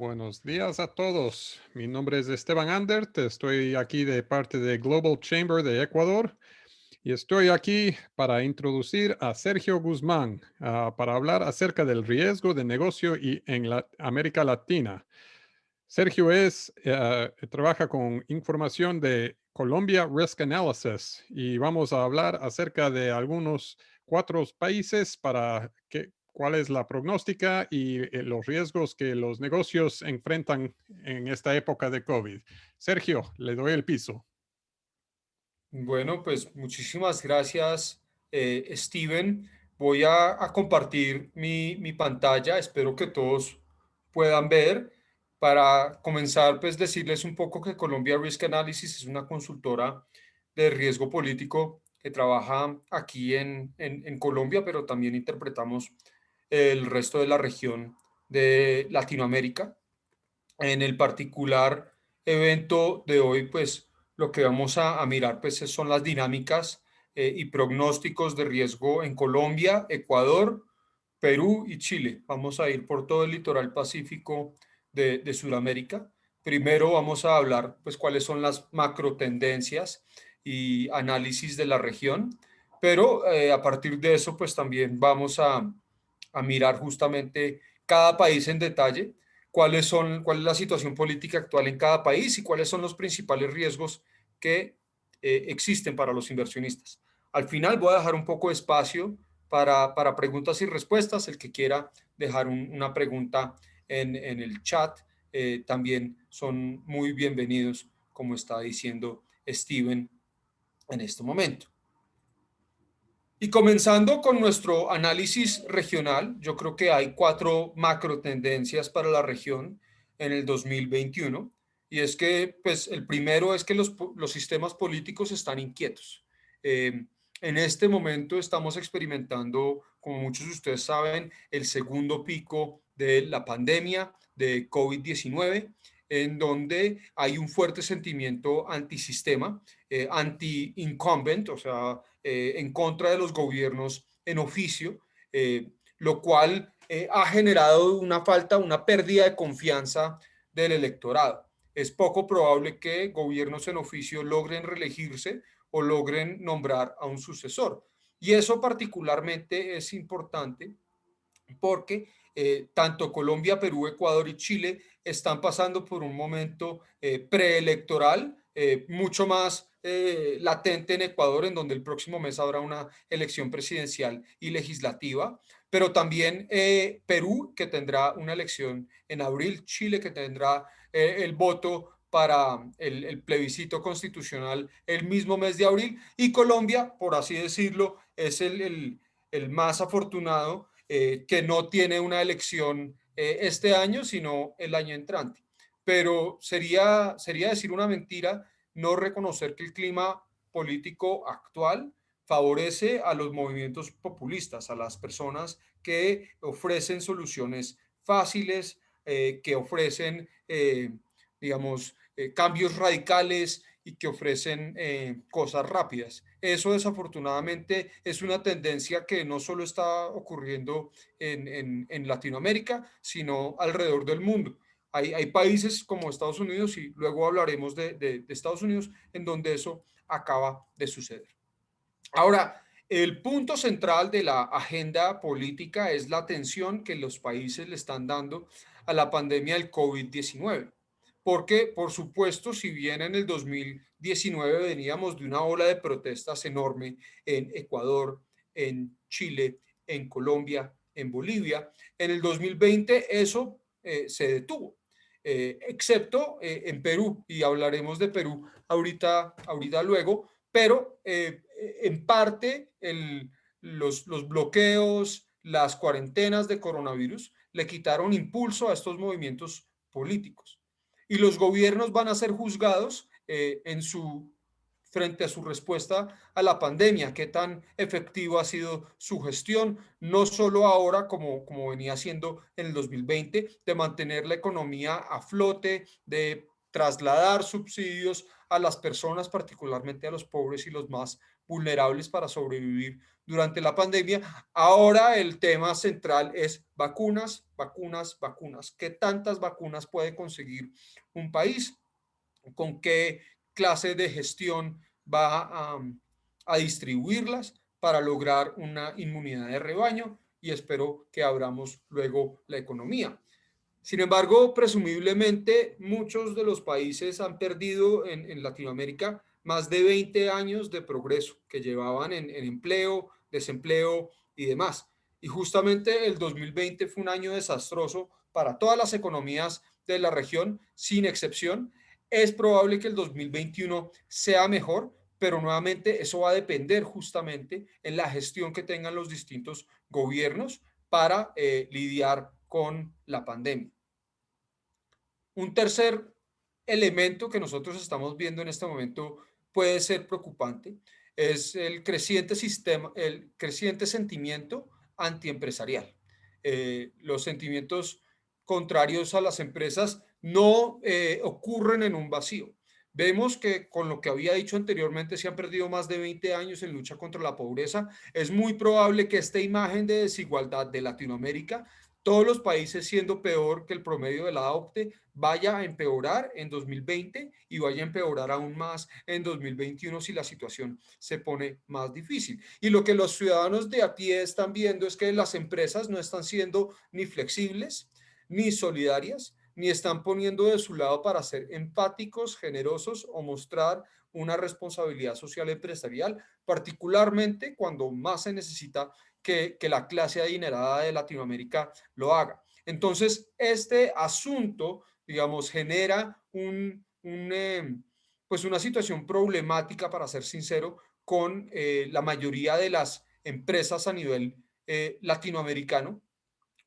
Buenos días a todos. Mi nombre es Esteban Andert. Estoy aquí de parte de Global Chamber de Ecuador y estoy aquí para introducir a Sergio Guzmán para hablar acerca del riesgo de negocio y en América Latina. Sergio trabaja con información de Colombia Risk Analysis y vamos a hablar acerca de algunos cuatro países para cuál es la prognóstica y los riesgos que los negocios enfrentan en esta época de COVID. Sergio, le doy el piso. Bueno, pues muchísimas gracias, Steven. Voy a compartir mi pantalla. Espero que todos puedan ver. Para comenzar, pues decirles un poco que Colombia Risk Analysis es una consultora de riesgo político que trabaja aquí en Colombia, pero también interpretamos el resto de la región de Latinoamérica. En el particular evento de hoy, pues lo que vamos a mirar pues son las dinámicas y pronósticos de riesgo en Colombia, Ecuador, Perú y Chile. Vamos a ir por todo el litoral pacífico de Sudamérica. Primero vamos a hablar pues cuáles son las macro tendencias y análisis de la región, pero a partir de eso pues también vamos a mirar justamente cada país en detalle, cuál es la situación política actual en cada país y cuáles son los principales riesgos que existen para los inversionistas. Al final voy a dejar un poco de espacio para preguntas y respuestas. El que quiera dejar una pregunta en el chat también son muy bienvenidos, como está diciendo Steven en este momento. Y comenzando con nuestro análisis regional, yo creo que hay cuatro macro tendencias para la región en el 2021. Y es que, pues, el primero es que los sistemas políticos están inquietos. En este momento estamos experimentando, como muchos de ustedes saben, el segundo pico de la pandemia de COVID-19, en donde hay un fuerte sentimiento antisistema, anti-incumbent, o sea, en contra de los gobiernos en oficio, lo cual ha generado una pérdida de confianza del electorado. Es poco probable que gobiernos en oficio logren reelegirse o logren nombrar a un sucesor. Y eso particularmente es importante porque tanto Colombia, Perú, Ecuador y Chile están pasando por un momento preelectoral mucho más latente en Ecuador, en donde el próximo mes habrá una elección presidencial y legislativa, pero también Perú, que tendrá una elección en abril, Chile, que tendrá el voto para el plebiscito constitucional el mismo mes de abril, y Colombia, por así decirlo, es el más afortunado que no tiene una elección este año, sino el año entrante. Pero sería decir una mentira no reconocer que el clima político actual favorece a los movimientos populistas, a las personas que ofrecen soluciones fáciles, que ofrecen, digamos, cambios radicales y que ofrecen cosas rápidas. Eso desafortunadamente es una tendencia que no solo está ocurriendo en Latinoamérica, sino alrededor del mundo. Hay países como Estados Unidos, y luego hablaremos de Estados Unidos, en donde eso acaba de suceder. Ahora, el punto central de la agenda política es la atención que los países le están dando a la pandemia del COVID-19. Porque, por supuesto, si bien en el 2019 veníamos de una ola de protestas enorme en Ecuador, en Chile, en Colombia, en Bolivia, en el 2020 eso se detuvo, excepto en Perú, y hablaremos de Perú ahorita luego, pero en parte los bloqueos, las cuarentenas de coronavirus le quitaron impulso a estos movimientos políticos. Y los gobiernos van a ser juzgados frente a su respuesta a la pandemia, qué tan efectiva ha sido su gestión, no solo ahora como venía siendo en el 2020, de mantener la economía a flote, de trasladar subsidios a las personas, particularmente a los pobres y los más vulnerables para sobrevivir durante la pandemia. Ahora el tema central es vacunas, vacunas, vacunas. ¿Qué tantas vacunas puede conseguir un país? ¿Con qué clase de gestión va a distribuirlas para lograr una inmunidad de rebaño? Y espero que abramos luego la economía. Sin embargo, presumiblemente muchos de los países han perdido en Latinoamérica más de 20 años de progreso que llevaban en empleo, desempleo y demás. Y justamente el 2020 fue un año desastroso para todas las economías de la región, sin excepción. Es probable que el 2021 sea mejor, pero nuevamente eso va a depender justamente en la gestión que tengan los distintos gobiernos para lidiar con la pandemia. Un tercer elemento que nosotros estamos viendo en este momento puede ser preocupante, es el creciente sentimiento antiempresarial. Los sentimientos contrarios a las empresas no ocurren en un vacío. Vemos que con lo que había dicho anteriormente se han perdido más de 20 años en lucha contra la pobreza. Es muy probable que esta imagen de desigualdad de Latinoamérica, todos los países siendo peor que el promedio de la OCDE, vaya a empeorar en 2020 y vaya a empeorar aún más en 2021 si la situación se pone más difícil. Y lo que los ciudadanos de a pie están viendo es que las empresas no están siendo ni flexibles, ni solidarias, ni están poniendo de su lado para ser empáticos, generosos o mostrar una responsabilidad social empresarial, particularmente cuando más se necesita que la clase adinerada de Latinoamérica lo haga. Entonces, este asunto, digamos, genera pues una situación problemática, para ser sincero, con la mayoría de las empresas a nivel latinoamericano,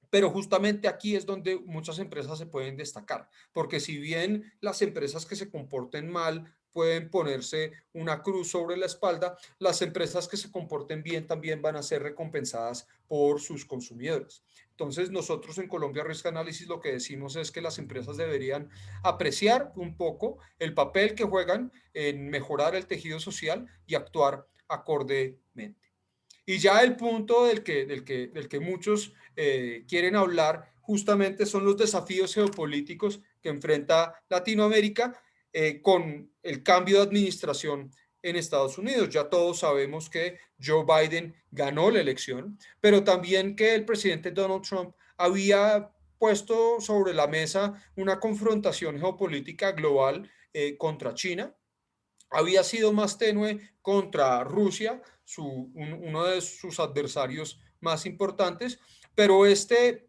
pero justamente aquí es donde muchas empresas se pueden destacar, porque si bien las empresas que se comporten mal pueden ponerse una cruz sobre la espalda, las empresas que se comporten bien también van a ser recompensadas por sus consumidores. Entonces, nosotros en Colombia Risk Analysis lo que decimos es que las empresas deberían apreciar un poco el papel que juegan en mejorar el tejido social y actuar acordemente. Y ya el punto del que muchos quieren hablar justamente son los desafíos geopolíticos que enfrenta Latinoamérica con el cambio de administración en Estados Unidos. Ya todos sabemos que Joe Biden ganó la elección, pero también que el presidente Donald Trump había puesto sobre la mesa una confrontación geopolítica global contra China. Había sido más tenue contra Rusia, uno de sus adversarios más importantes, pero este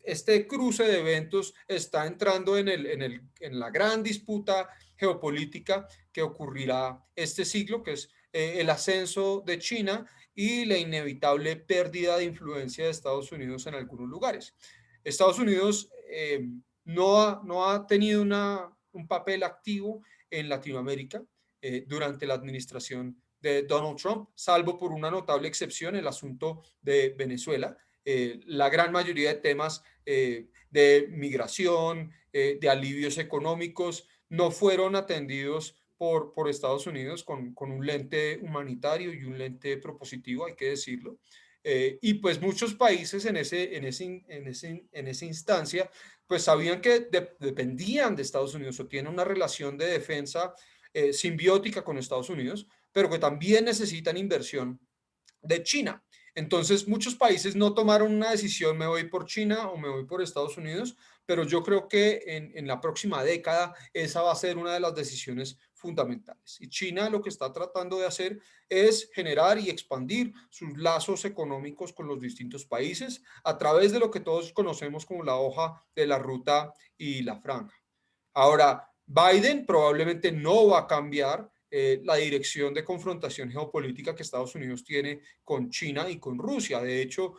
cruce de eventos está entrando en la gran disputa geopolítica que ocurrirá este siglo, que es el ascenso de China y la inevitable pérdida de influencia de Estados Unidos en algunos lugares. Estados Unidos no ha tenido un papel activo en Latinoamérica durante la administración de Donald Trump, salvo por una notable excepción, el asunto de Venezuela. La gran mayoría de temas de migración, de alivios económicos, no fueron atendidos por Estados Unidos con un lente humanitario y un lente propositivo, hay que decirlo. Y pues muchos países en esa instancia, pues sabían que dependían de Estados Unidos o tienen una relación de defensa simbiótica con Estados Unidos, pero que también necesitan inversión de China. Entonces, muchos países no tomaron una decisión, me voy por China o me voy por Estados Unidos, pero yo creo que en la próxima década esa va a ser una de las decisiones fundamentales. Y China lo que está tratando de hacer es generar y expandir sus lazos económicos con los distintos países a través de lo que todos conocemos como la hoja de la ruta y la franja. Ahora, Biden probablemente no va a cambiar la dirección de confrontación geopolítica que Estados Unidos tiene con China y con Rusia. De hecho,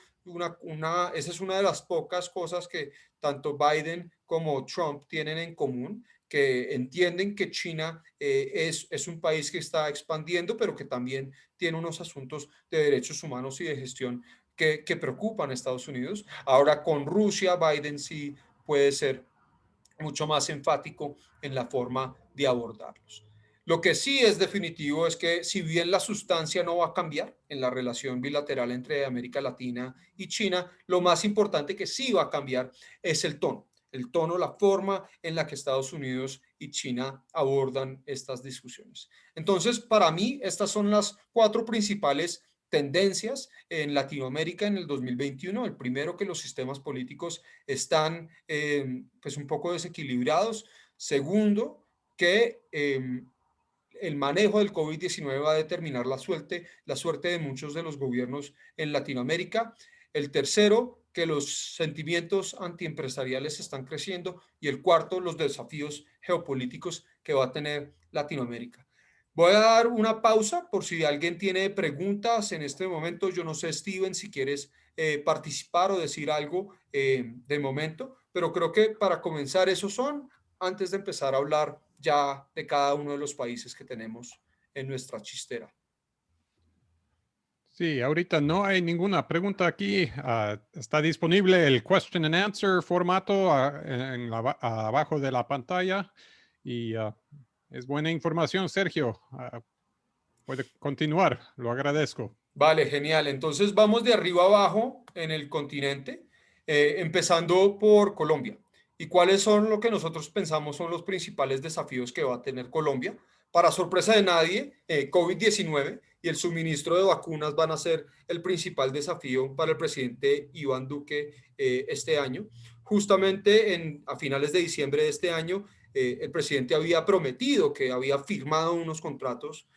esa es una de las pocas cosas que tanto Biden como Trump tienen en común, que entienden que China es un país que está expandiendo, pero que también tiene unos asuntos de derechos humanos y de gestión que preocupan a Estados Unidos. Ahora, con Rusia, Biden sí puede ser mucho más enfático en la forma de abordarlos. Lo que sí es definitivo es que si bien la sustancia no va a cambiar en la relación bilateral entre América Latina y China, lo más importante que sí va a cambiar es el tono, la forma en la que Estados Unidos y China abordan estas discusiones. Entonces, para mí, estas son las cuatro principales tendencias en Latinoamérica en el 2021. El primero, que los sistemas políticos están pues un poco desequilibrados. Segundo, que el manejo del COVID-19 va a determinar la suerte de muchos de los gobiernos en Latinoamérica. El tercero, que los sentimientos antiempresariales están creciendo. Y el cuarto, los desafíos geopolíticos que va a tener Latinoamérica. Voy a dar una pausa por si alguien tiene preguntas en este momento. Yo no sé, Steven, si quieres participar o decir algo de momento, pero creo que para comenzar esos son, antes de empezar a hablar ya de cada uno de los países que tenemos en nuestra chistera. Sí, ahorita no hay ninguna pregunta aquí. Está disponible el question and answer formato abajo de la pantalla y es buena información, Sergio. Puede continuar, lo agradezco. Vale, genial. Entonces vamos de arriba abajo en el continente, empezando por Colombia. ¿Y cuáles son lo que nosotros pensamos son los principales desafíos que va a tener Colombia? Para sorpresa de nadie, COVID-19 y el suministro de vacunas van a ser el principal desafío para el presidente Iván Duque este año. Justamente a finales de diciembre de este año, el presidente había prometido que había firmado unos contratos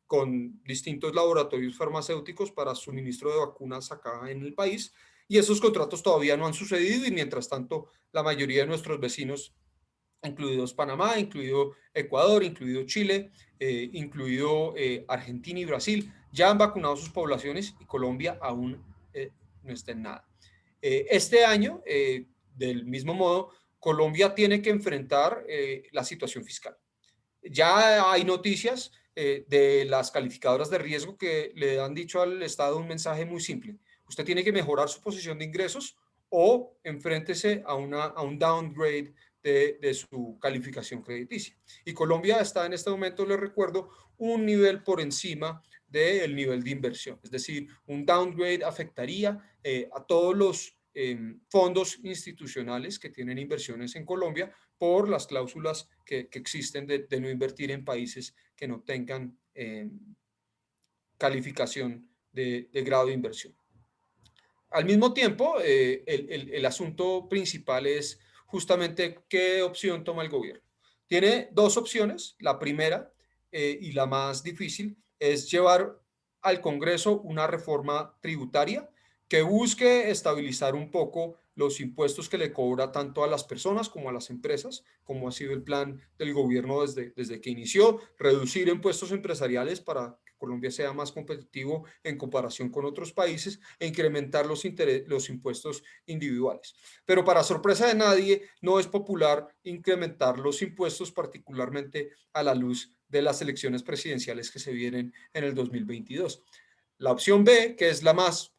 con distintos laboratorios farmacéuticos para suministro de vacunas acá en el país, y esos contratos todavía no han sucedido y mientras tanto la mayoría de nuestros vecinos, incluidos Panamá, incluido Ecuador, incluido Chile, incluido Argentina y Brasil, ya han vacunado sus poblaciones y Colombia aún no está en nada. Este año, del mismo modo, Colombia tiene que enfrentar la situación fiscal. Ya hay noticias de las calificadoras de riesgo que le han dicho al Estado un mensaje muy simple. Usted tiene que mejorar su posición de ingresos o enfréntese a un downgrade de su calificación crediticia. Y Colombia está en este momento, les recuerdo, un nivel por encima del nivel de inversión. Es decir, un downgrade afectaría a todos los fondos institucionales que tienen inversiones en Colombia por las cláusulas que existen de no invertir en países que no tengan calificación de grado de inversión. Al mismo tiempo, el asunto principal es justamente qué opción toma el gobierno. Tiene dos opciones. La primera y la más difícil es llevar al Congreso una reforma tributaria que busque estabilizar un poco los impuestos que le cobra tanto a las personas como a las empresas, como ha sido el plan del gobierno desde que inició, reducir impuestos empresariales para que Colombia sea más competitivo en comparación con otros países e incrementar los impuestos individuales. Pero para sorpresa de nadie, no es popular incrementar los impuestos, particularmente a la luz de las elecciones presidenciales que se vienen en el 2022. La opción B, que es la más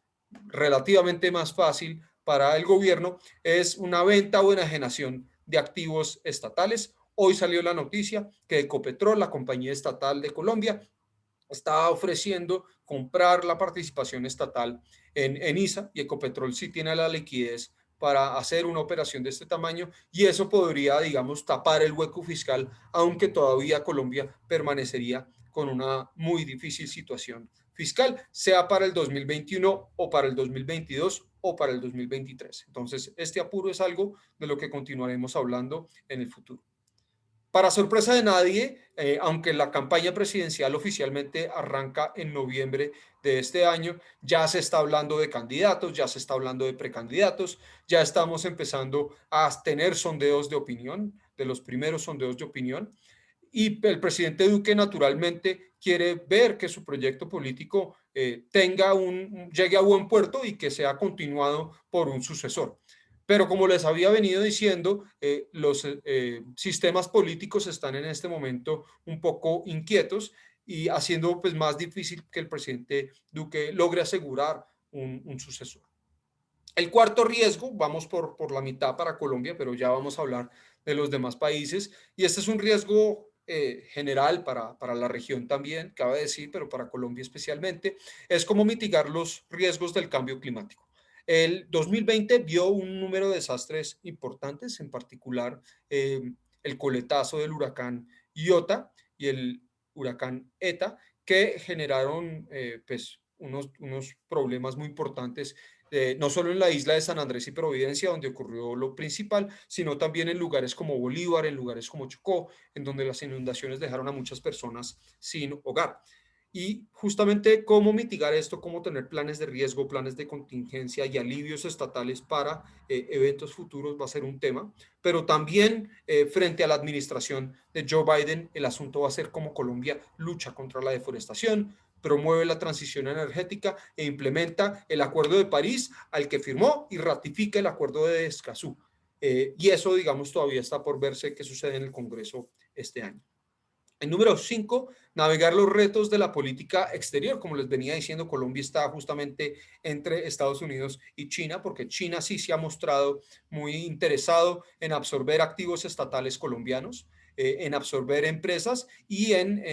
relativamente más fácil para el gobierno, es una venta o enajenación de activos estatales. Hoy salió la noticia que Ecopetrol, la compañía estatal de Colombia, está ofreciendo comprar la participación estatal en ISA, y Ecopetrol sí tiene la liquidez para hacer una operación de este tamaño y eso podría, digamos, tapar el hueco fiscal, aunque todavía Colombia permanecería con una muy difícil situación fiscal, sea para el 2021 o para el 2022 o para el 2023. Entonces, este apuro es algo de lo que continuaremos hablando en el futuro. Para sorpresa de nadie, aunque la campaña presidencial oficialmente arranca en noviembre de este año, ya se está hablando de candidatos, ya se está hablando de precandidatos, ya estamos empezando a tener sondeos de opinión, de los primeros sondeos de opinión, y el presidente Duque naturalmente quiere ver que su proyecto político llegue a buen puerto y que sea continuado por un sucesor. Pero como les había venido diciendo, los sistemas políticos están en este momento un poco inquietos y haciendo pues más difícil que el presidente Duque logre asegurar un sucesor. El cuarto riesgo, vamos por la mitad para Colombia, pero ya vamos a hablar de los demás países, y este es un riesgo general para la región también, cabe decir, pero para Colombia especialmente, es cómo mitigar los riesgos del cambio climático. El 2020 vio un número de desastres importantes, en particular el coletazo del huracán Iota y el huracán Eta, que generaron pues, unos problemas muy importantes, no solo en la isla de San Andrés y Providencia, donde ocurrió lo principal, sino también en lugares como Bolívar, en lugares como Chocó, en donde las inundaciones dejaron a muchas personas sin hogar. Y justamente cómo mitigar esto, cómo tener planes de riesgo, planes de contingencia y alivios estatales para eventos futuros va a ser un tema, pero también frente a la administración de Joe Biden, el asunto va a ser cómo Colombia lucha contra la deforestación, promueve la transición energética e implementa el Acuerdo de París al que firmó y ratifica el Acuerdo de Escazú. Y eso, digamos, todavía está por verse qué sucede en el Congreso este año. El número 5, navegar los retos de la política exterior. Como les venía diciendo, Colombia está justamente entre Estados Unidos y China, porque China sí se ha mostrado muy interesado en absorber activos estatales colombianos, en absorber empresas y en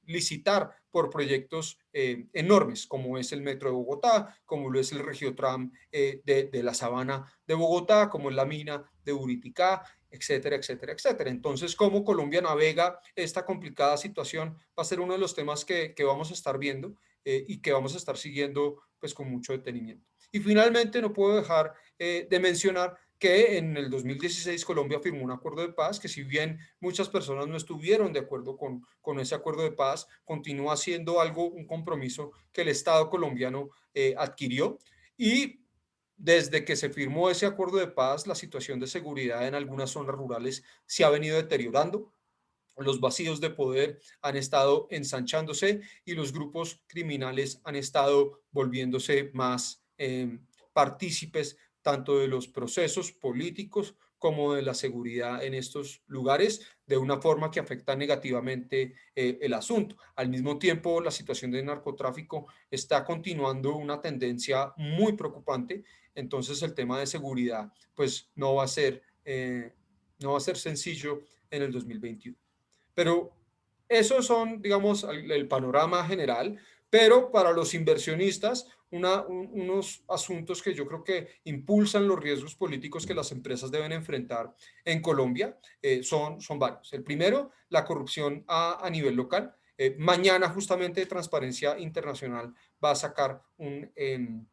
licitar por proyectos enormes, como es el Metro de Bogotá, como lo es el Regiotram de la Sabana de Bogotá, como es la mina de Buriticá, etcétera, etcétera, etcétera. Entonces, cómo Colombia navega esta complicada situación va a ser uno de los temas que vamos a estar viendo y que vamos a estar siguiendo pues con mucho detenimiento. Y finalmente, no puedo dejar de mencionar que en el 2016 Colombia firmó un acuerdo de paz que si bien muchas personas no estuvieron de acuerdo con ese acuerdo de paz, continúa siendo algo, un compromiso que el Estado colombiano adquirió y desde que se firmó ese acuerdo de paz, la situación de seguridad en algunas zonas rurales se ha venido deteriorando. Los vacíos de poder han estado ensanchándose y los grupos criminales han estado volviéndose más partícipes tanto de los procesos políticos como de la seguridad en estos lugares, de una forma que afecta negativamente el asunto. Al mismo tiempo, la situación de narcotráfico está continuando una tendencia muy preocupante, entonces el tema de seguridad pues no va a ser sencillo en el 2021. Pero esos son, digamos, el panorama general, pero para los inversionistas, unos asuntos que yo creo que impulsan los riesgos políticos que las empresas deben enfrentar en Colombia son varios. El primero, la corrupción a nivel local. Mañana justamente Transparencia Internacional va a sacar un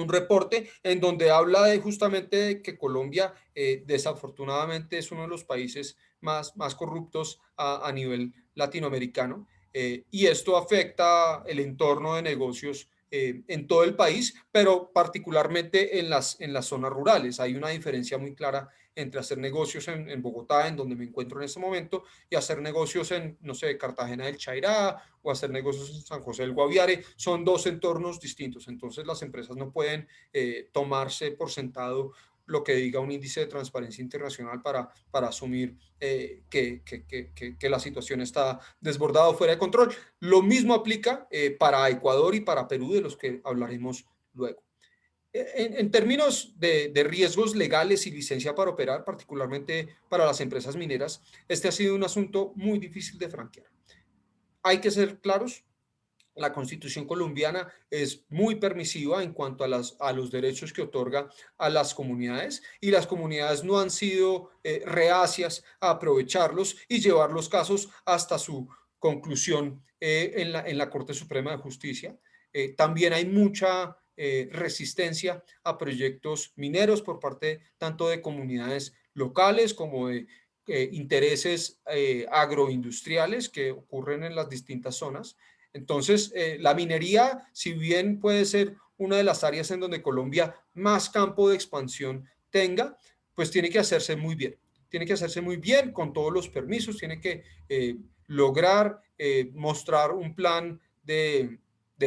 reporte en donde habla de justamente de que Colombia desafortunadamente es uno de los países más corruptos a nivel latinoamericano y esto afecta el entorno de negocios en todo el país, pero particularmente en las zonas rurales. Hay una diferencia muy clara entre hacer negocios en Bogotá, en donde me encuentro en este momento, y hacer negocios en, no sé, Cartagena del Chairá o hacer negocios en San José del Guaviare. Son dos entornos distintos. Entonces las empresas no pueden tomarse por sentado lo que diga un índice de transparencia internacional para asumir que la situación está desbordada o fuera de control. Lo mismo aplica para Ecuador y para Perú, de los que hablaremos luego. En términos de riesgos legales y licencia para operar, particularmente para las empresas mineras, este ha sido un asunto muy difícil de franquear. Hay que ser claros, la Constitución colombiana es muy permisiva en cuanto a los derechos que otorga a las comunidades y las comunidades no han sido reacias a aprovecharlos y llevar los casos hasta su conclusión en la Corte Suprema de Justicia. También hay mucha resistencia a proyectos mineros por parte tanto de comunidades locales como de intereses agroindustriales que ocurren en las distintas zonas. Entonces, la minería, si bien puede ser una de las áreas en donde Colombia más campo de expansión tenga, pues tiene que hacerse muy bien. Tiene que hacerse muy bien con todos los permisos, tiene que lograr mostrar un plan de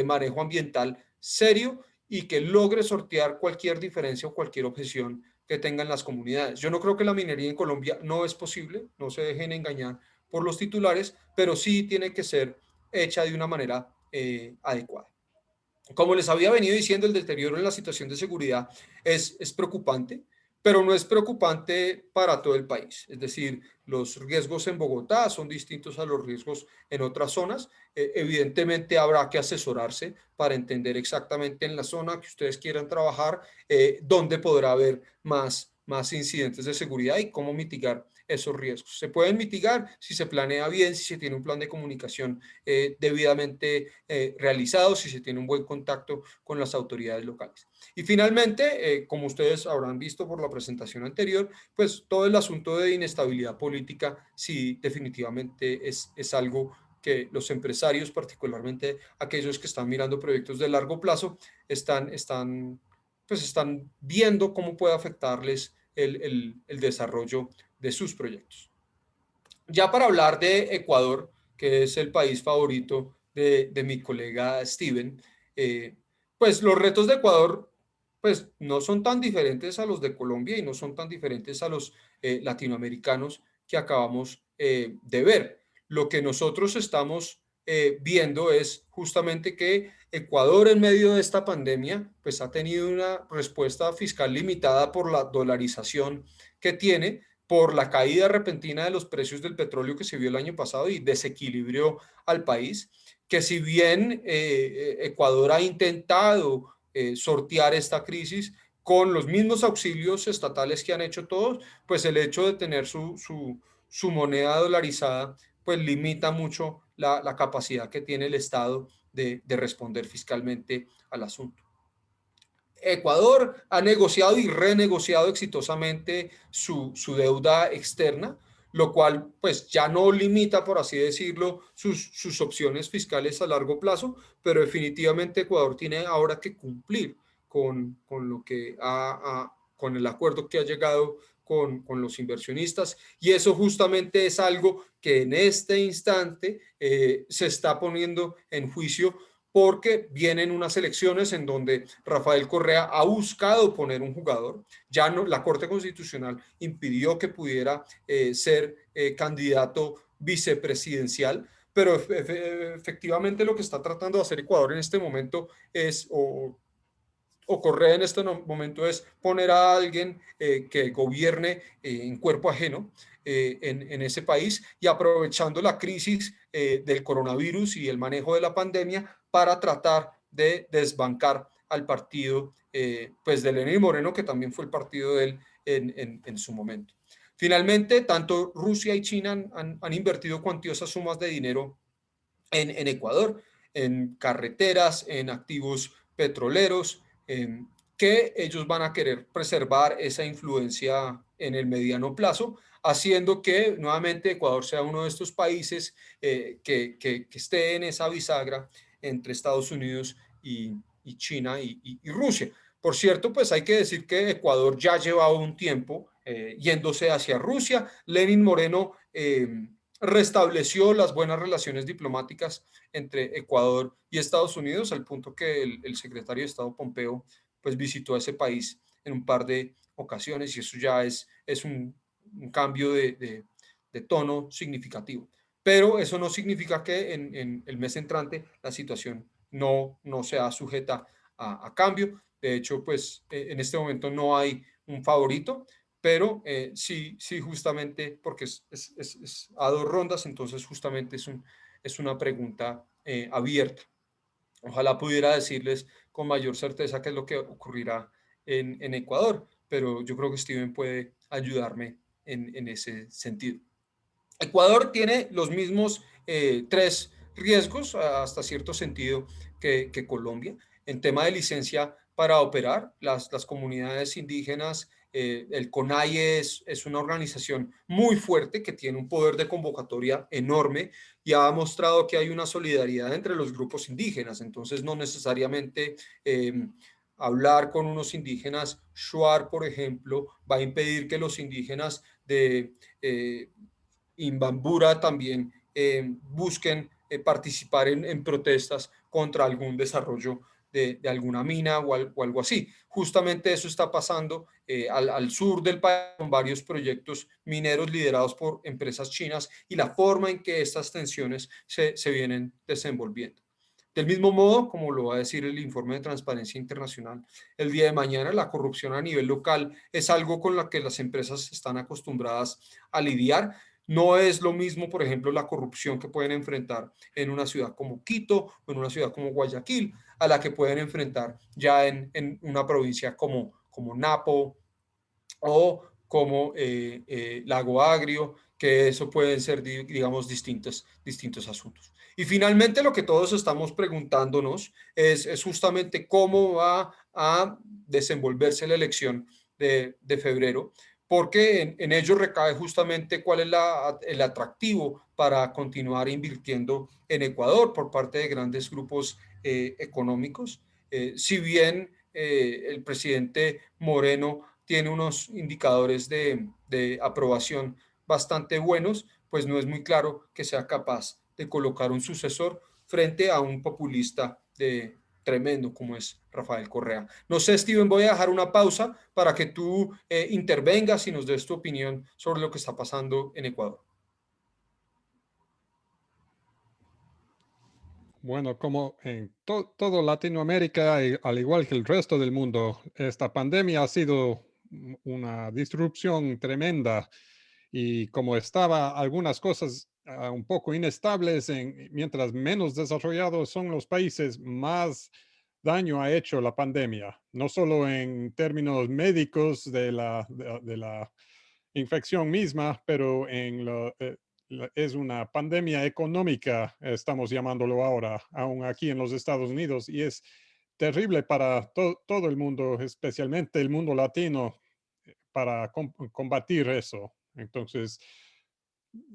manejo ambiental serio y que logre sortear cualquier diferencia o cualquier objeción que tengan las comunidades. Yo no creo que la minería en Colombia no es posible, no se dejen engañar por los titulares, pero sí tiene que ser hecha de una manera adecuada. Como les había venido diciendo, el deterioro en la situación de seguridad es preocupante. pero no es preocupante para todo el país. Es decir, los riesgos en Bogotá son distintos a los riesgos en otras zonas. Evidentemente habrá que asesorarse para entender exactamente en la zona que ustedes quieran trabajar, dónde podrá haber más incidentes de seguridad y cómo mitigar esos riesgos. Se pueden mitigar si se planea bien, si se tiene un plan de comunicación debidamente realizado, si se tiene un buen contacto con las autoridades locales. Y finalmente, como ustedes habrán visto por la presentación anterior, pues todo el asunto de inestabilidad política sí definitivamente es algo que los empresarios, particularmente aquellos que están mirando proyectos de largo plazo, están viendo cómo puede afectarles el desarrollo de sus proyectos. Ya para hablar de Ecuador, que es el país favorito de mi colega Steven, eh, pues los retos de Ecuador pues no son tan diferentes a los de Colombia y no son tan diferentes a los latinoamericanos que acabamos de ver. Lo que nosotros estamos viendo es justamente que Ecuador en medio de esta pandemia pues ha tenido una respuesta fiscal limitada por la dolarización que tiene, por la caída repentina de los precios del petróleo que se vio el año pasado y desequilibrió al país, que si bien Ecuador ha intentado sortear esta crisis con los mismos auxilios estatales que han hecho todos, pues el hecho de tener su moneda dolarizada, pues limita mucho la capacidad que tiene el Estado de responder fiscalmente al asunto. Ecuador ha negociado y renegociado exitosamente su deuda externa, lo cual pues ya no limita, por así decirlo, sus opciones fiscales a largo plazo, pero definitivamente Ecuador tiene ahora que cumplir con lo que con el acuerdo que ha llegado con los inversionistas, y eso justamente es algo que en este instante se está poniendo en juicio porque vienen unas elecciones en donde Rafael Correa ha buscado poner un jugador. Ya no, la Corte Constitucional impidió que pudiera ser candidato vicepresidencial, pero efectivamente lo que está tratando de hacer Ecuador en este momento es, o Correa en este momento es poner a alguien que gobierne en cuerpo ajeno en ese país, y aprovechando la crisis del coronavirus y el manejo de la pandemia para tratar de desbancar al partido pues de Lenín Moreno, que también fue el partido de él en su momento. Finalmente, tanto Rusia y China han invertido cuantiosas sumas de dinero en Ecuador, en carreteras, en activos petroleros, que ellos van a querer preservar esa influencia en el mediano plazo, haciendo que nuevamente Ecuador sea uno de estos países que esté en esa bisagra entre Estados Unidos y China y Rusia. Por cierto, pues hay que decir que Ecuador ya llevaba un tiempo yéndose hacia Rusia. Lenin Moreno restableció las buenas relaciones diplomáticas entre Ecuador y Estados Unidos, al punto que el secretario de Estado Pompeo pues visitó a ese país en un par de ocasiones, y eso ya es un cambio de tono significativo. Pero eso no significa que en el mes entrante la situación no sea sujeta cambio. De hecho, pues en este momento no hay un favorito, pero sí, justamente porque es a dos rondas, entonces justamente es una pregunta abierta. Ojalá pudiera decirles con mayor certeza qué es lo que ocurrirá en Ecuador, pero yo creo que Steven puede ayudarme en ese sentido. Ecuador tiene los mismos tres riesgos hasta cierto sentido que Colombia. En tema de licencia para operar, las comunidades indígenas, el CONAIE es una organización muy fuerte que tiene un poder de convocatoria enorme y ha mostrado que hay una solidaridad entre los grupos indígenas. Entonces, no necesariamente hablar con unos indígenas Shuar, por ejemplo, va a impedir que los indígenas de Imbambura también busquen participar en protestas contra algún desarrollo de alguna mina o algo así. Justamente eso está pasando al sur del país con varios proyectos mineros liderados por empresas chinas y la forma en que estas tensiones se vienen desenvolviendo. Del mismo modo, como lo va a decir el informe de Transparencia Internacional, el día de mañana la corrupción a nivel local es algo con lo que las empresas están acostumbradas a lidiar. No es lo mismo, por ejemplo, la corrupción que pueden enfrentar en una ciudad como Quito o en una ciudad como Guayaquil, a la que pueden enfrentar ya en una provincia como Napo o como Lago Agrio, que eso pueden ser, digamos, distintos asuntos. Y finalmente lo que todos estamos preguntándonos es justamente cómo va a desenvolverse la elección de febrero, porque en ello recae justamente cuál es el atractivo para continuar invirtiendo en Ecuador por parte de grandes grupos económicos. Si bien el presidente Moreno tiene unos indicadores de aprobación bastante buenos, pues no es muy claro que sea capaz de colocar un sucesor frente a un populista tremendo como es Rafael Correa. No sé, Steven, voy a dejar una pausa para que tú intervengas y nos des tu opinión sobre lo que está pasando en Ecuador. Bueno, como en todo Latinoamérica, y al igual que el resto del mundo, esta pandemia ha sido una disrupción tremenda y como estaba algunas cosas un poco inestables, mientras menos desarrollados son los países, más daño ha hecho la pandemia, no solo en términos médicos de la infección misma, pero es una pandemia económica, estamos llamándolo ahora, aún aquí en los Estados Unidos, y es terrible para todo el mundo, especialmente el mundo latino, para combatir eso. Entonces,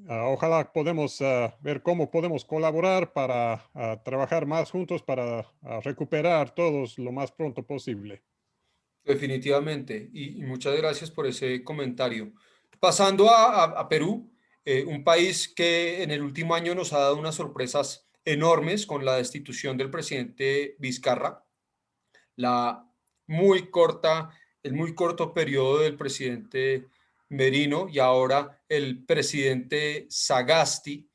ojalá podemos ver cómo podemos colaborar para trabajar más juntos para recuperar todos lo más pronto posible. Definitivamente, y muchas gracias por ese comentario. Pasando a Perú, un país que en el último año nos ha dado unas sorpresas enormes con la destitución del presidente Vizcarra, la muy corta, el muy corto periodo del presidente Merino y ahora el presidente Sagasti,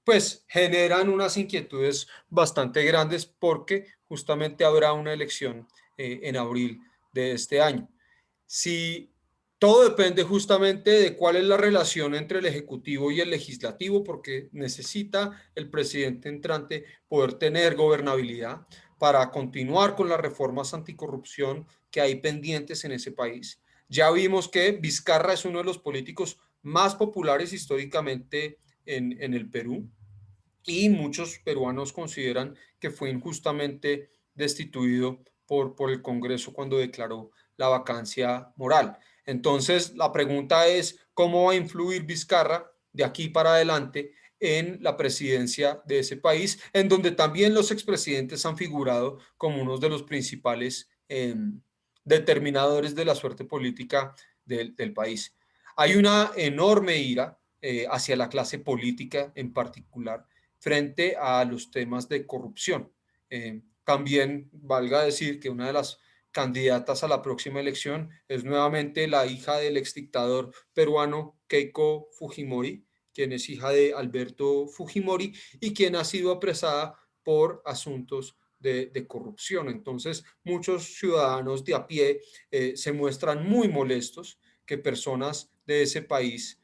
pues generan unas inquietudes bastante grandes porque justamente habrá una elección en abril de este año. Si todo depende justamente de cuál es la relación entre el Ejecutivo y el Legislativo, porque necesita el presidente entrante poder tener gobernabilidad para continuar con las reformas anticorrupción que hay pendientes en ese país. Ya vimos que Vizcarra es uno de los políticos más populares históricamente en el Perú y muchos peruanos consideran que fue injustamente destituido por el Congreso cuando declaró la vacancia moral. Entonces, la pregunta es, ¿cómo va a influir Vizcarra de aquí para adelante en la presidencia de ese país, en donde también los expresidentes han figurado como unos de los principales determinadores de la suerte política del país? Hay una enorme ira hacia la clase política en particular frente a los temas de corrupción. También valga decir que una de las candidatas a la próxima elección es nuevamente la hija del exdictador peruano Keiko Fujimori, quien es hija de Alberto Fujimori y quien ha sido apresada por asuntos de corrupción. Entonces, muchos ciudadanos de a pie se muestran muy molestos que personas de ese país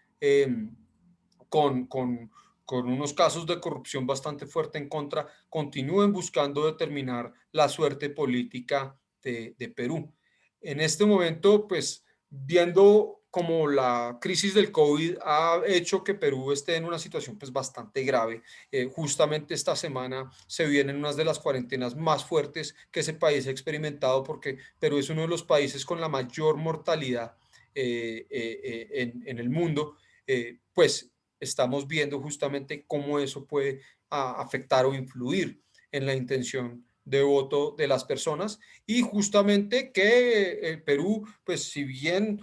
con, con, con unos casos de corrupción bastante fuerte en contra, continúen buscando determinar la suerte política de Perú. En este momento, pues viendo como la crisis del COVID ha hecho que Perú esté en una situación pues bastante grave. Justamente esta semana se vienen unas de las cuarentenas más fuertes que ese país ha experimentado porque Perú es uno de los países con la mayor mortalidad en el mundo. Pues estamos viendo justamente cómo eso puede afectar o influir en la intención de voto de las personas y justamente que Perú, pues si bien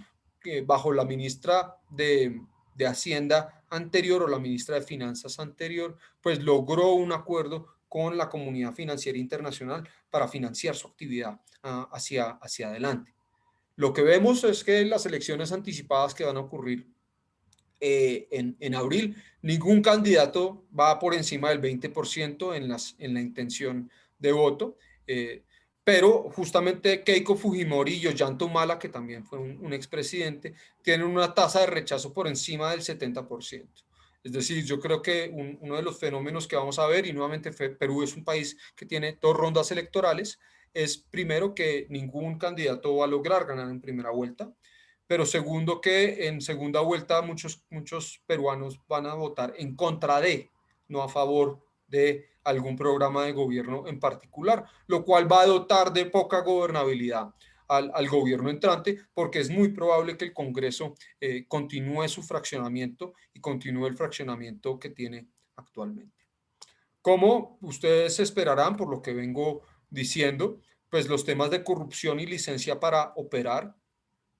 bajo la ministra de Hacienda anterior o la ministra de Finanzas anterior, pues logró un acuerdo con la comunidad financiera internacional para financiar su actividad hacia adelante. Lo que vemos es que las elecciones anticipadas que van a ocurrir en abril. Ningún candidato va por encima del 20% en la intención de voto, pero justamente Keiko Fujimori y Ollanta Humala, que también fue un expresidente, tienen una tasa de rechazo por encima del 70%. Es decir, yo creo que uno de los fenómenos que vamos a ver, y nuevamente Perú es un país que tiene dos rondas electorales, es primero que ningún candidato va a lograr ganar en primera vuelta, pero segundo que en segunda vuelta muchos peruanos van a votar en contra de, no a favor de algún programa de gobierno en particular, lo cual va a dotar de poca gobernabilidad al gobierno entrante, porque es muy probable que el Congreso continúe su fraccionamiento y continúe el fraccionamiento que tiene actualmente. Como ustedes esperarán, por lo que vengo diciendo, pues los temas de corrupción y licencia para operar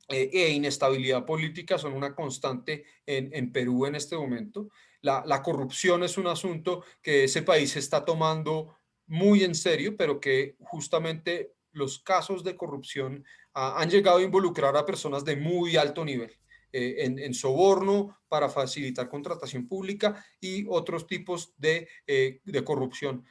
e inestabilidad política son una constante en Perú en este momento. La corrupción es un asunto que ese país está tomando muy en serio, pero que justamente los casos de corrupción han llegado a involucrar a personas de muy alto nivel. En soborno para facilitar contratación pública y otros tipos de corrupción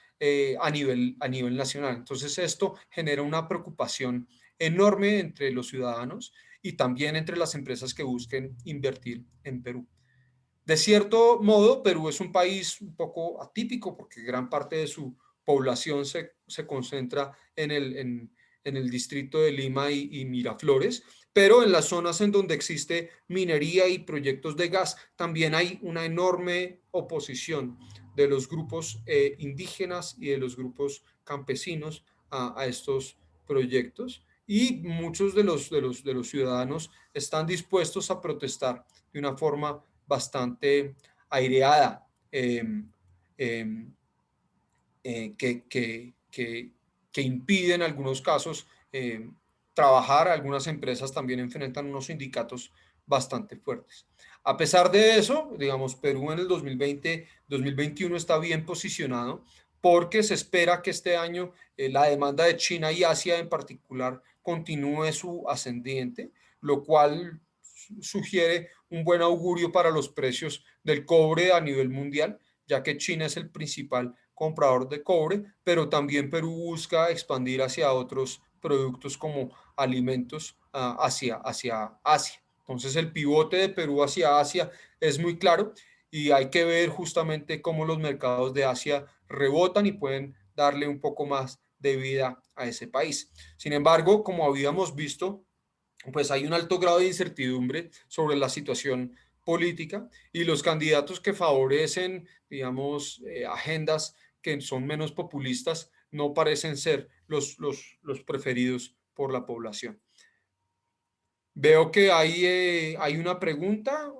a nivel nacional. Entonces esto genera una preocupación enorme entre los ciudadanos y también entre las empresas que busquen invertir en Perú. De cierto modo, Perú es un país un poco atípico porque gran parte de su población se concentra en el distrito de Lima y Miraflores, pero en las zonas en donde existe minería y proyectos de gas también hay una enorme oposición de los grupos indígenas y de los grupos campesinos a estos proyectos y muchos de los ciudadanos están dispuestos a protestar de una forma bastante aireada, eh, que impide en algunos casos trabajar. Algunas empresas también enfrentan unos sindicatos bastante fuertes. A pesar de eso, digamos, Perú en el 2020-2021 está bien posicionado porque se espera que este año la demanda de China y Asia en particular continúe su ascendiente, lo cual sugiere un buen augurio para los precios del cobre a nivel mundial, ya que China es el principal comprador de cobre, pero también Perú busca expandir hacia otros productos como alimentos hacia Asia. Entonces el pivote de Perú hacia Asia es muy claro y hay que ver justamente cómo los mercados de Asia rebotan y pueden darle un poco más de vida a ese país. Sin embargo, como habíamos visto, pues hay un alto grado de incertidumbre sobre la situación política y los candidatos que favorecen, digamos, agendas que son menos populistas no parecen ser los preferidos por la población. Veo que hay una pregunta,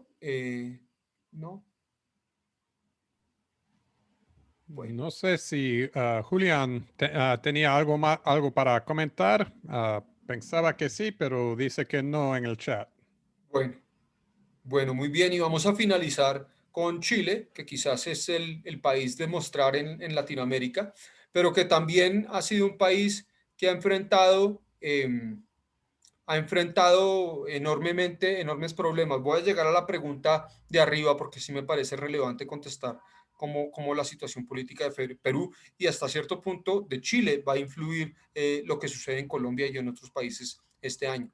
¿no? Bueno. No sé si Julián tenía algo para comentar. Pensaba que sí, pero dice que no en el chat. Bueno, bueno, muy bien. Y vamos a finalizar con Chile, que quizás es el país de mostrar en Latinoamérica, pero que también ha sido un país que ha enfrentado enormes problemas. Voy a llegar a la pregunta de arriba porque sí me parece relevante contestar cómo la situación política de Perú y hasta cierto punto de Chile va a influir lo que sucede en Colombia y en otros países este año.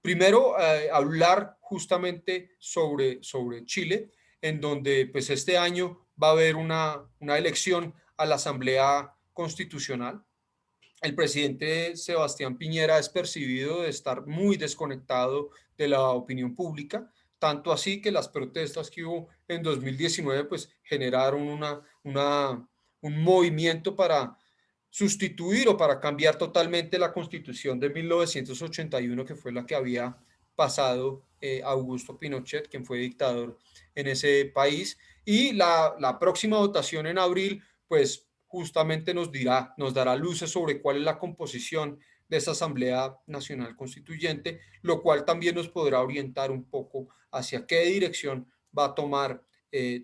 Primero, hablar justamente sobre Chile, en donde pues este año va a haber una elección a la Asamblea Constitucional. El presidente Sebastián Piñera es percibido de estar muy desconectado de la opinión pública, tanto así que las protestas que hubo en 2019 pues generaron un movimiento para sustituir o para cambiar totalmente la constitución de 1981, que fue la que había pasado Augusto Pinochet, quien fue dictador en ese país. Y la próxima votación en abril, pues justamente nos dará luces sobre cuál es la composición de esa Asamblea Nacional Constituyente, lo cual también nos podrá orientar un poco hacia qué dirección va a tomar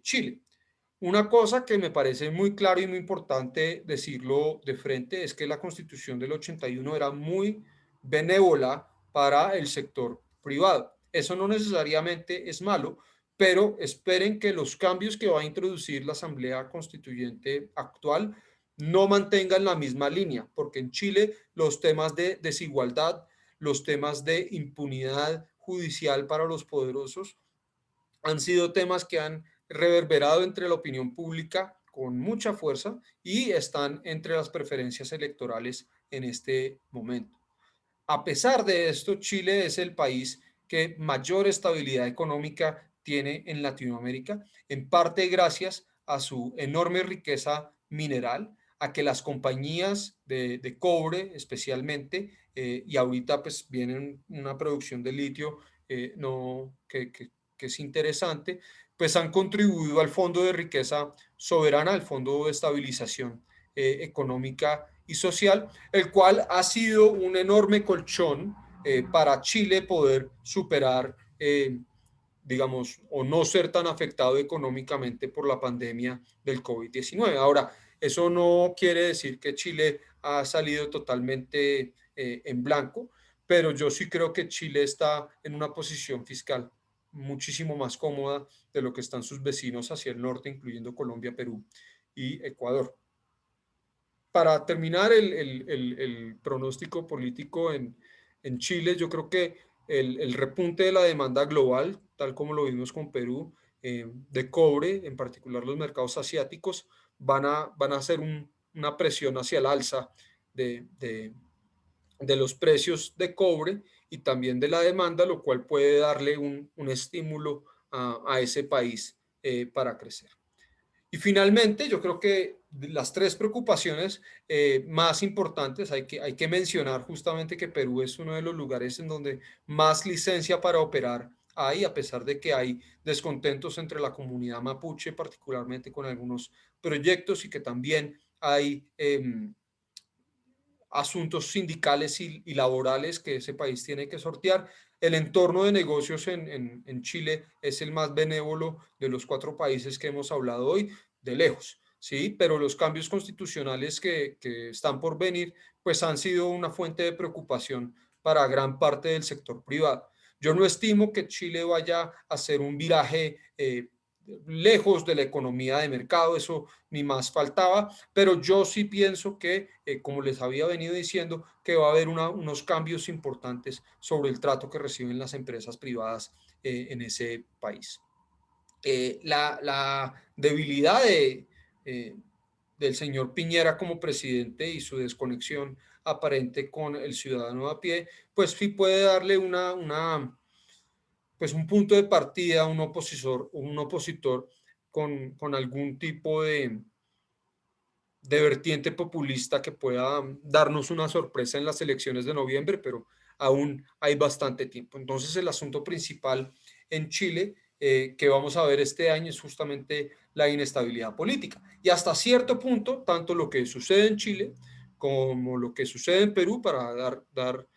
Chile. Una cosa que me parece muy claro y muy importante decirlo de frente es que la Constitución del 81 era muy benévola para el sector privado. Eso no necesariamente es malo, pero esperen que los cambios que va a introducir la Asamblea Constituyente actual no mantengan la misma línea, porque en Chile los temas de desigualdad, los temas de impunidad judicial para los poderosos han sido temas que han reverberado entre la opinión pública con mucha fuerza y están entre las preferencias electorales en este momento. A pesar de esto, Chile es el país que mayor estabilidad económica tiene en Latinoamérica, en parte gracias a su enorme riqueza mineral, a que las compañías de cobre especialmente, y ahorita pues viene una producción de litio no, que es interesante, pues han contribuido al Fondo de Riqueza Soberana, al Fondo de Estabilización Económica y Social, el cual ha sido un enorme colchón para Chile poder superar, digamos, o no ser tan afectado económicamente por la pandemia del COVID-19. Ahora, eso no quiere decir que Chile ha salido totalmente en blanco, pero yo sí creo que Chile está en una posición fiscal muchísimo más cómoda de lo que están sus vecinos hacia el norte, incluyendo Colombia, Perú y Ecuador. Para terminar el pronóstico político en Chile, yo creo que el repunte de la demanda global, tal como lo vimos con Perú, de cobre, en particular los mercados asiáticos, van a hacer una presión hacia el alza de, de- de los precios de cobre y también de la demanda, lo cual puede darle un estímulo a ese país para crecer. Y finalmente, yo creo que las tres preocupaciones más importantes, hay que mencionar justamente que Perú es uno de los lugares en donde más licencia para operar hay, a pesar de que hay descontentos entre la comunidad mapuche, particularmente con algunos proyectos, y que también hay asuntos sindicales y laborales que ese país tiene que sortear. El entorno de negocios en Chile es el más benévolo de los cuatro países que hemos hablado hoy, de lejos, ¿sí? Pero los cambios constitucionales que están por venir, pues han sido una fuente de preocupación para gran parte del sector privado. Yo no estimo que Chile vaya a hacer un viraje lejos de la economía de mercado, eso ni más faltaba, pero yo sí pienso que, como les había venido diciendo, que va a haber unos cambios importantes sobre el trato que reciben las empresas privadas en ese país. La debilidad eh, del señor Piñera como presidente y su desconexión aparente con el ciudadano a pie, pues sí puede darle pues un punto de partida a un opositor con algún tipo de vertiente populista que pueda darnos una sorpresa en las elecciones de noviembre, pero aún hay bastante tiempo. Entonces, el asunto principal en Chile que vamos a ver este año es justamente la inestabilidad política. Y hasta cierto punto, tanto lo que sucede en Chile como lo que sucede en Perú, para dar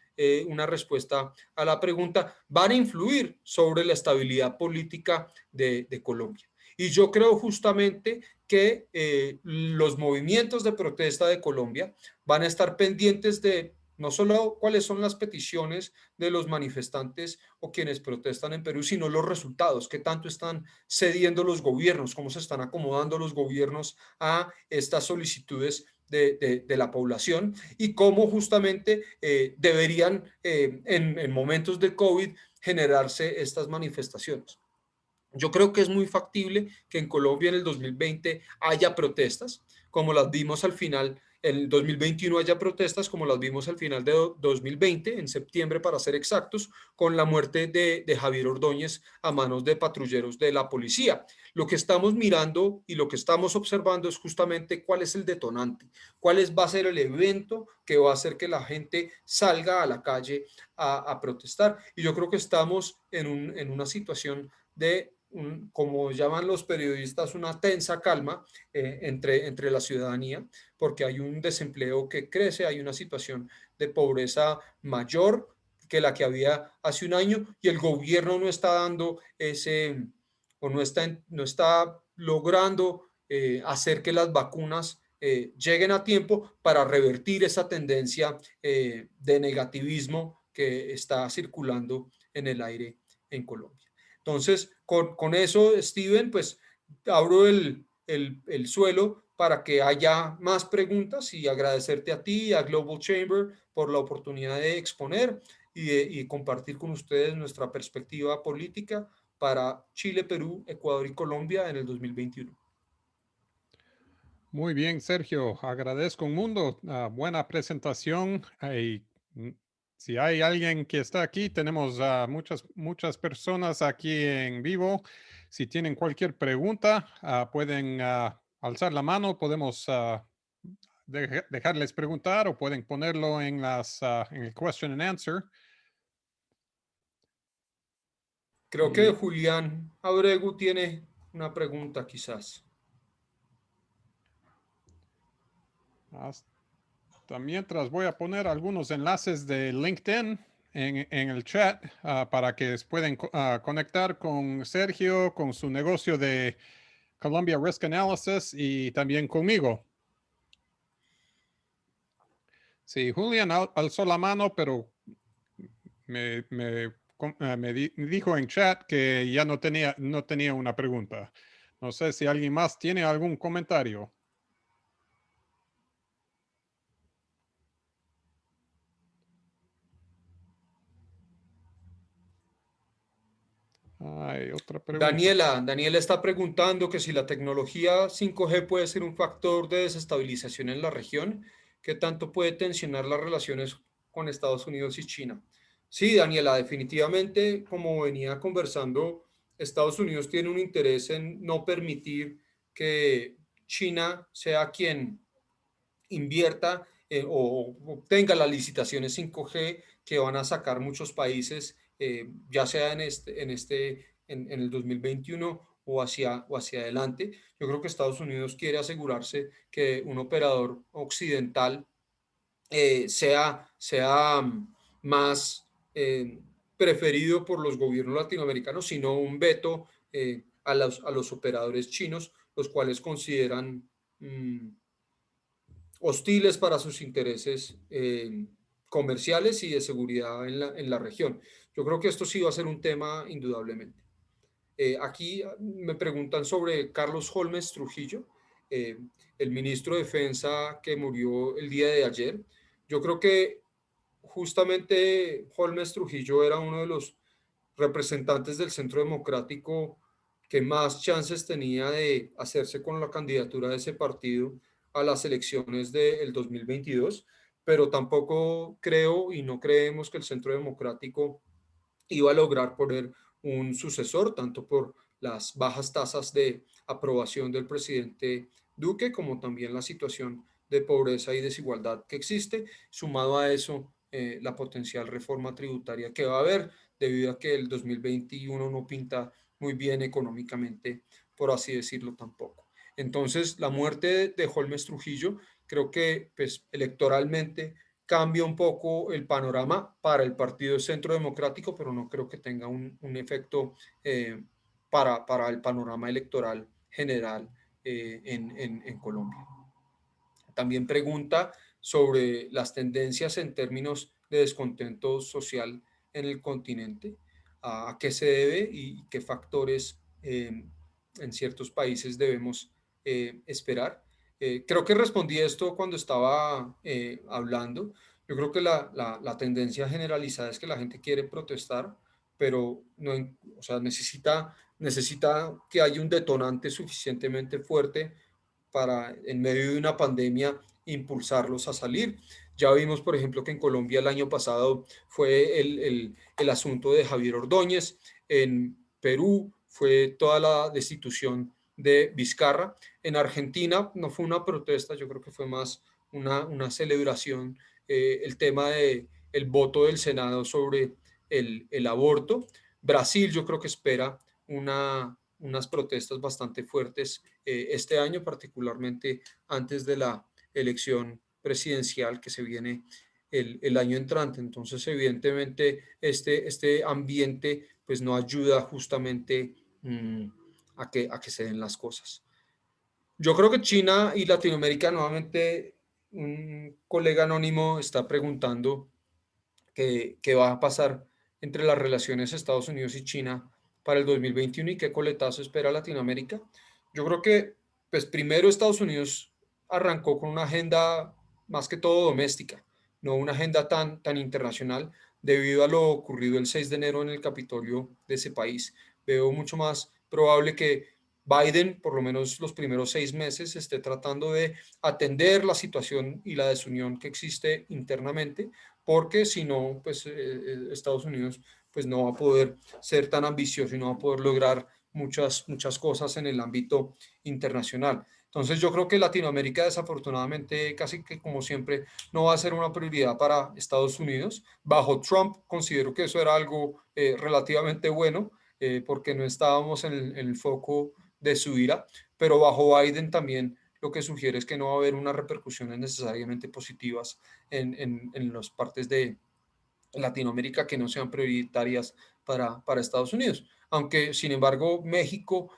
una respuesta a la pregunta, van a influir sobre la estabilidad política de Colombia. Y yo creo justamente que los movimientos de protesta de Colombia van a estar pendientes de no solo cuáles son las peticiones de los manifestantes o quienes protestan en Perú, sino los resultados, qué tanto están cediendo los gobiernos, cómo se están acomodando los gobiernos a estas solicitudes de la población y cómo justamente deberían en momentos de COVID generarse estas manifestaciones. Yo creo que es muy factible que en Colombia en el 2020 haya protestas, como las vimos al final, en el 2021 haya protestas, como las vimos al final de 2020, en septiembre para ser exactos, con la muerte de Javier Ordóñez a manos de patrulleros de la policía. Lo que estamos mirando y lo que estamos observando es justamente cuál es el detonante, va a ser el evento que va a hacer que la gente salga a la calle a protestar. Y yo creo que estamos en una situación de, como llaman los periodistas, una tensa calma entre la ciudadanía, porque hay un desempleo que crece, hay una situación de pobreza mayor que la que había hace un año y el gobierno no está dando ese, o no está logrando hacer que las vacunas lleguen a tiempo para revertir esa tendencia de negativismo que está circulando en el aire en Colombia. Entonces, con eso, Steven, pues abro el suelo para que haya más preguntas y agradecerte a ti y a Global Chamber por la oportunidad de exponer y compartir con ustedes nuestra perspectiva política para Chile, Perú, Ecuador y Colombia en el 2021. Muy bien, Sergio. Agradezco un mundo. Buena presentación. Mm, si hay alguien que está aquí, tenemos muchas personas aquí en vivo. Si tienen cualquier pregunta, pueden alzar la mano. Podemos dejarles preguntar o pueden ponerlo en el question and answer. Creo que Y Julián Abregu tiene una pregunta quizás. hasta mientras voy a poner algunos enlaces de LinkedIn en el chat para que puedan conectar con Sergio, con su negocio de Columbia Risk Analysis y también conmigo. Sí, Julian alzó la mano, pero me dijo en chat que ya no tenía una pregunta. No sé si alguien más tiene algún comentario. Hay otra pregunta. Daniela está preguntando que si la tecnología 5G puede ser un factor de desestabilización en la región, ¿qué tanto puede tensionar las relaciones con Estados Unidos y China? Sí, Daniela, definitivamente, como venía conversando, Estados Unidos tiene un interés en no permitir que China sea quien invierta o obtenga las licitaciones 5G que van a sacar muchos países, ya sea en el 2021 o hacia adelante. Yo creo que Estados Unidos quiere asegurarse que un operador occidental sea más preferido por los gobiernos latinoamericanos, sino un veto a los operadores chinos, los cuales consideran hostiles para sus intereses comerciales y de seguridad en la región. Yo creo que esto sí va a ser un tema indudablemente. Aquí me preguntan sobre Carlos Holmes Trujillo, eh, el ministro de Defensa que murió el día de ayer. Yo creo que justamente Holmes Trujillo era uno de los representantes del Centro Democrático que más chances tenía de hacerse con la candidatura de ese partido a las elecciones del 2022, pero tampoco creo y no creemos que el Centro Democrático iba a lograr poner un sucesor, tanto por las bajas tasas de aprobación del presidente Duque, como también la situación de pobreza y desigualdad que existe, sumado a eso la potencial reforma tributaria que va a haber, debido a que el 2021 no pinta muy bien económicamente, por así decirlo tampoco. Entonces, la muerte de Holmes Trujillo, creo que pues, electoralmente cambia un poco el panorama para el Partido Centro Democrático, pero no creo que tenga un efecto para el panorama electoral general en Colombia. También pregunta sobre las tendencias en términos de descontento social en el continente, a qué se debe y qué factores en ciertos países debemos esperar. Creo que respondí esto cuando estaba hablando. Yo creo que la tendencia generalizada es que la gente quiere protestar, pero no, o sea, necesita que haya un detonante suficientemente fuerte para, en medio de una pandemia, impulsarlos a salir. Ya vimos, por ejemplo, que en Colombia el año pasado fue el asunto de Javier Ordóñez, en Perú fue toda la destitución de Vizcarra, en Argentina no fue una protesta, yo creo que fue más una celebración, el tema del voto del Senado sobre el aborto. Brasil yo creo que espera unas protestas bastante fuertes este año, particularmente antes de la elección presidencial que se viene el año entrante. Entonces, evidentemente, este ambiente pues no ayuda justamente a que se den las cosas. Yo creo que China y Latinoamérica, nuevamente, un colega anónimo está preguntando qué va a pasar entre las relaciones Estados Unidos y China para el 2021 y qué coletazo espera Latinoamérica. Yo creo que, pues primero Estados Unidos arrancó con una agenda más que todo doméstica, no una agenda tan internacional, debido a lo ocurrido el 6 de enero en el Capitolio de ese país. Veo mucho más probable que Biden, por lo menos los primeros 6 meses, esté tratando de atender la situación y la desunión que existe internamente, porque si no, pues Estados Unidos pues no va a poder ser tan ambicioso y no va a poder lograr muchas cosas en el ámbito internacional. Entonces yo creo que Latinoamérica desafortunadamente casi que como siempre no va a ser una prioridad para Estados Unidos. Bajo Trump considero que eso era algo relativamente bueno porque no estábamos en el foco de su ira, pero bajo Biden también lo que sugiere es que no va a haber unas repercusiones necesariamente positivas en las partes de Latinoamérica que no sean prioritarias para Estados Unidos. Aunque, sin embargo, México,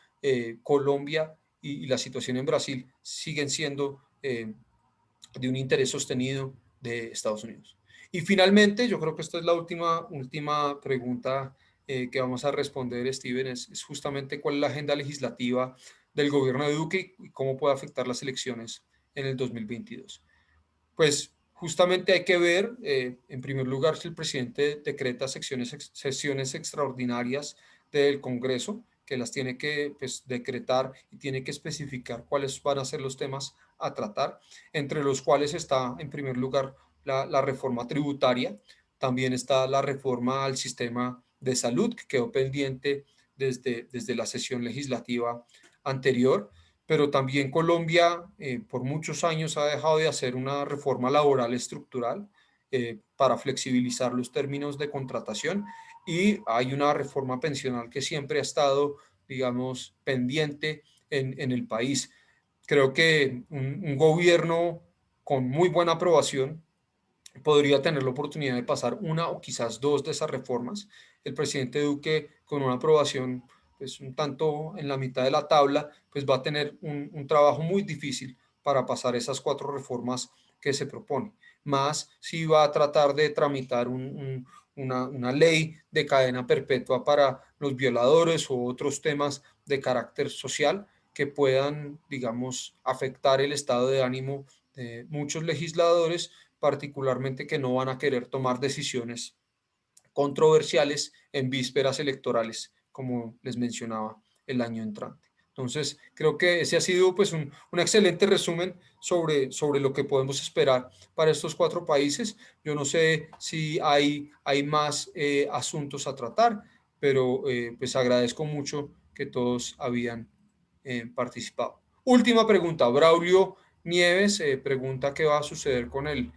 Colombia y la situación en Brasil siguen siendo de un interés sostenido de Estados Unidos. Y finalmente, yo creo que esta es la última pregunta que vamos a responder, Steven, es justamente cuál es la agenda legislativa del gobierno de Duque y cómo puede afectar las elecciones en el 2022. Pues justamente hay que ver, en primer lugar, si el presidente decreta sesiones extraordinarias del Congreso, que las tiene que pues, decretar y tiene que especificar cuáles van a ser los temas a tratar, entre los cuales está, en primer lugar, la reforma tributaria, también está la reforma al sistema de salud, que quedó pendiente desde la sesión legislativa anterior, pero también Colombia por muchos años ha dejado de hacer una reforma laboral estructural para flexibilizar los términos de contratación y hay una reforma pensional que siempre ha estado, digamos, pendiente en el país. Creo que un gobierno con muy buena aprobación podría tener la oportunidad de pasar una o quizás dos de esas reformas. El presidente Duque, con una aprobación pues un tanto en la mitad de la tabla, pues va a tener un trabajo muy difícil para pasar esas cuatro reformas que se propone. Más si va a tratar de tramitar una ley de cadena perpetua para los violadores o otros temas de carácter social que puedan, digamos, afectar el estado de ánimo de muchos legisladores, particularmente que no van a querer tomar decisiones controversiales en vísperas electorales, como les mencionaba el año entrante. Entonces, creo que ese ha sido pues un excelente resumen sobre lo que podemos esperar para estos cuatro países. Yo no sé si hay más asuntos a tratar, pero pues agradezco mucho que todos habían participado. Última pregunta, Braulio Nieves pregunta qué va a suceder con el,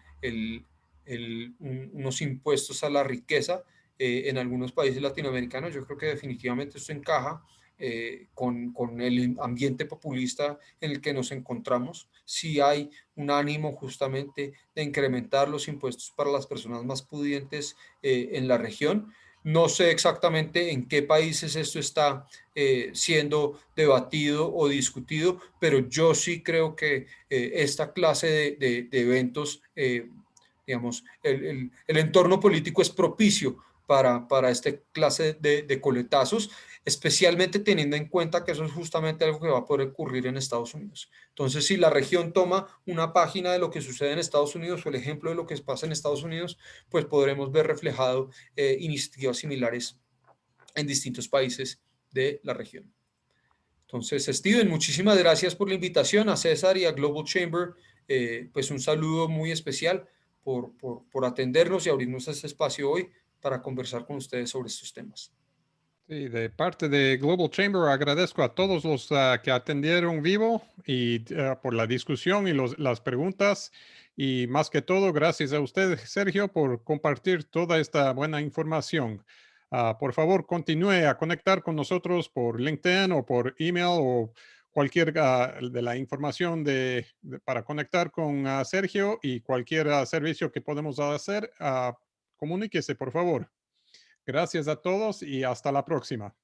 unos impuestos a la riqueza en algunos países latinoamericanos. Yo creo que definitivamente esto encaja con el ambiente populista en el que nos encontramos. Si hay un ánimo justamente de incrementar los impuestos para las personas más pudientes en la región. No sé exactamente en qué países esto está siendo debatido o discutido, pero yo sí creo que esta clase de eventos, digamos, el entorno político es propicio para esta clase de coletazos, especialmente teniendo en cuenta que eso es justamente algo que va a poder ocurrir en Estados Unidos. Entonces, si la región toma una página de lo que sucede en Estados Unidos o el ejemplo de lo que pasa en Estados Unidos, pues podremos ver reflejado iniciativas similares en distintos países de la región. Entonces, Steven, muchísimas gracias por la invitación a César y a Global Chamber. Pues un saludo muy especial por atendernos y abrirnos este espacio hoy para conversar con ustedes sobre estos temas. Sí, de parte de Global Chamber agradezco a todos los que atendieron vivo y por la discusión y las preguntas. Y más que todo, gracias a usted, Sergio, por compartir toda esta buena información. Por favor, continúe a conectar con nosotros por LinkedIn o por email o cualquier de la información para conectar con Sergio y cualquier servicio que podemos hacer. Comuníquese, por favor. Gracias a todos y hasta la próxima.